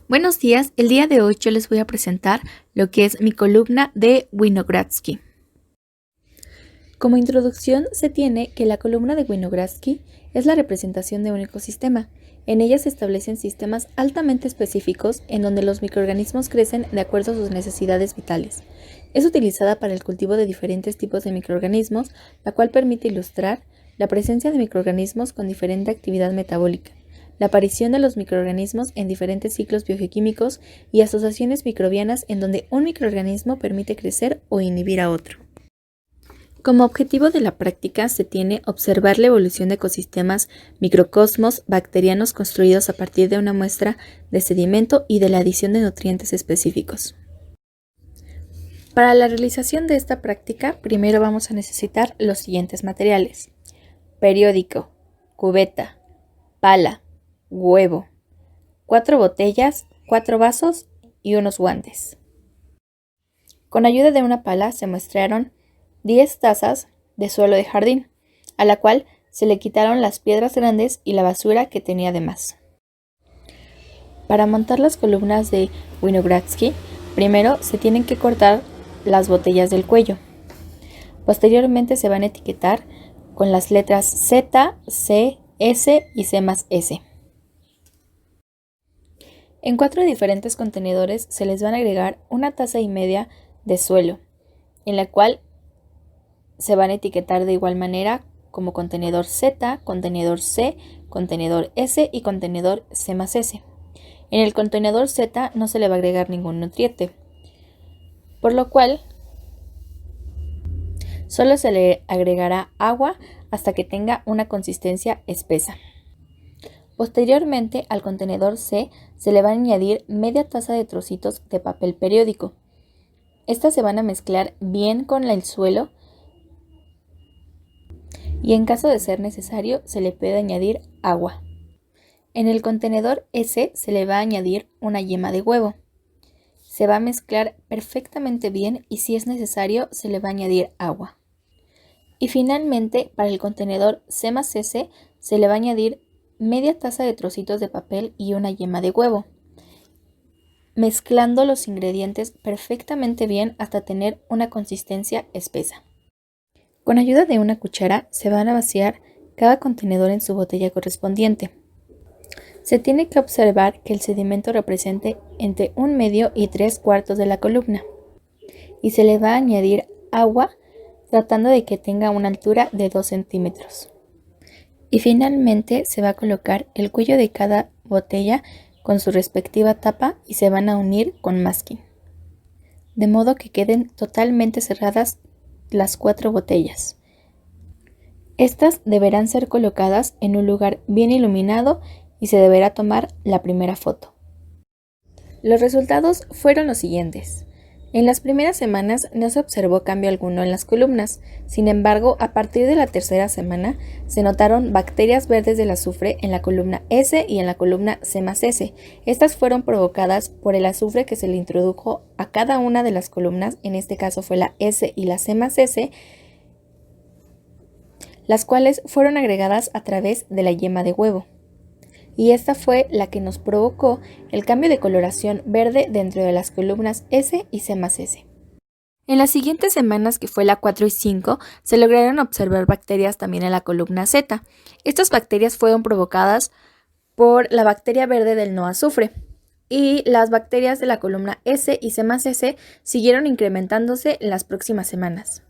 Buenos días, el día de hoy yo les voy a presentar lo que es mi columna de Winogradsky. Como introducción se tiene que la columna de Winogradsky es la representación de un ecosistema. En ella se establecen sistemas altamente específicos en donde los microorganismos crecen de acuerdo a sus necesidades vitales. Es utilizada para el cultivo de diferentes tipos de microorganismos, la cual permite ilustrar la presencia de microorganismos con diferente actividad metabólica, la aparición de los microorganismos en diferentes ciclos biogeoquímicos y asociaciones microbianas en donde un microorganismo permite crecer o inhibir a otro. Como objetivo de la práctica se tiene observar la evolución de ecosistemas microcosmos bacterianos construidos a partir de una muestra de sedimento y de la adición de nutrientes específicos. Para la realización de esta práctica, primero vamos a necesitar los siguientes materiales: periódico, cubeta, pala, huevo, 4 botellas, 4 vasos y unos guantes. Con ayuda de una pala se muestrearon 10 tazas de suelo de jardín, a la cual se le quitaron las piedras grandes y la basura que tenía de más. Para montar las columnas de Winogradsky, primero se tienen que cortar las botellas del cuello. Posteriormente se van a etiquetar con las letras Z, C, S y C más S. En 4 diferentes contenedores se les van a agregar 1,5 tazas de suelo, en la cual se van a etiquetar de igual manera como contenedor Z, contenedor C, contenedor S y contenedor C más S. En el contenedor Z no se le va a agregar ningún nutriente, por lo cual solo se le agregará agua hasta que tenga una consistencia espesa. Posteriormente, al contenedor C se le va a añadir media taza de trocitos de papel periódico. Estas se van a mezclar bien con el suelo y en caso de ser necesario se le puede añadir agua. En el contenedor S se le va a añadir una yema de huevo. Se va a mezclar perfectamente bien y si es necesario se le va a añadir agua. Y finalmente, para el contenedor C más S se le va a añadir media taza de trocitos de papel y una yema de huevo, mezclando los ingredientes perfectamente bien hasta tener una consistencia espesa. Con ayuda de una cuchara se van a vaciar cada contenedor en su botella correspondiente. Se tiene que observar que el sedimento represente entre 1/2 y 3/4 de la columna y se le va a añadir agua tratando de que tenga una altura de 2 centímetros. Y finalmente se va a colocar el cuello de cada botella con su respectiva tapa y se van a unir con masking, de modo que queden totalmente cerradas las 4 botellas. Estas deberán ser colocadas en un lugar bien iluminado y se deberá tomar la primera foto. Los resultados fueron los siguientes. En las primeras semanas no se observó cambio alguno en las columnas. Sin embargo, a partir de la tercera semana se notaron bacterias verdes del azufre en la columna S y en la columna C más S. Estas fueron provocadas por el azufre que se le introdujo a cada una de las columnas, en este caso fue la S y la C más S, las cuales fueron agregadas a través de la yema de huevo. Y esta fue la que nos provocó el cambio de coloración verde dentro de las columnas S y C más S. En las siguientes semanas, que fue la 4 y 5, se lograron observar bacterias también en la columna Z. Estas bacterias fueron provocadas por la bacteria verde del no azufre y las bacterias de la columna S y C más S siguieron incrementándose en las próximas semanas.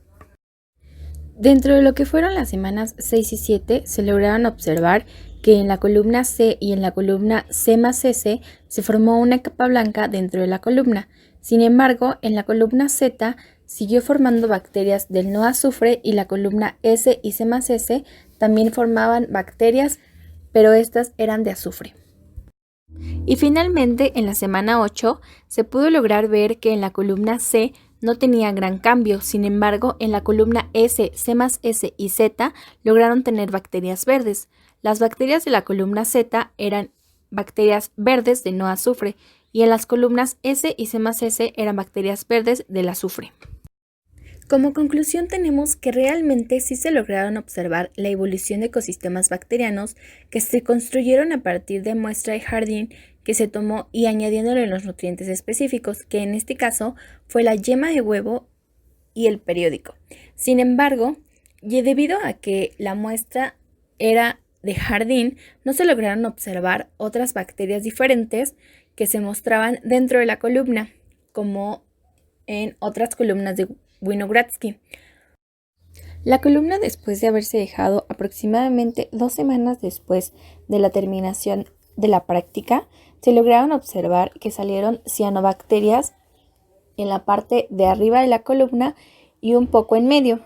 Dentro de lo que fueron las semanas 6 y 7 se lograron observar que en la columna C y en la columna C más S se formó una capa blanca dentro de la columna. Sin embargo, en la columna Z siguió formando bacterias del no azufre y la columna S y C más S también formaban bacterias, pero estas eran de azufre. Y finalmente, en la semana 8 se pudo lograr ver que en la columna C no tenía gran cambio. Sin embargo, en la columna S, C más S y Z lograron tener bacterias verdes. Las bacterias de la columna Z eran bacterias verdes de no azufre y en las columnas S y C más S eran bacterias verdes del azufre. Como conclusión tenemos que realmente sí se lograron observar la evolución de ecosistemas bacterianos que se construyeron a partir de muestra de jardín que se tomó y añadiéndole los nutrientes específicos, que en este caso fue la yema de huevo y el periódico. Sin embargo, y debido a que la muestra era de jardín, no se lograron observar otras bacterias diferentes que se mostraban dentro de la columna, como en otras columnas de Winogradsky. La columna, después de haberse dejado aproximadamente 2 semanas después de la terminación de la práctica, se lograron observar que salieron cianobacterias en la parte de arriba de la columna y un poco en medio.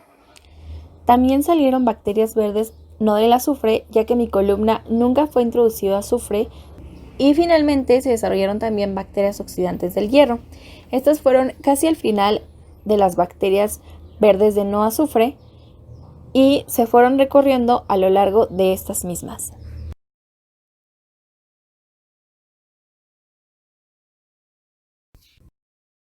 También salieron bacterias verdes, no del azufre, ya que mi columna nunca fue introducido azufre, y finalmente se desarrollaron también bacterias oxidantes del hierro. Estas fueron casi al final de las bacterias verdes de no azufre y se fueron recorriendo a lo largo de estas mismas.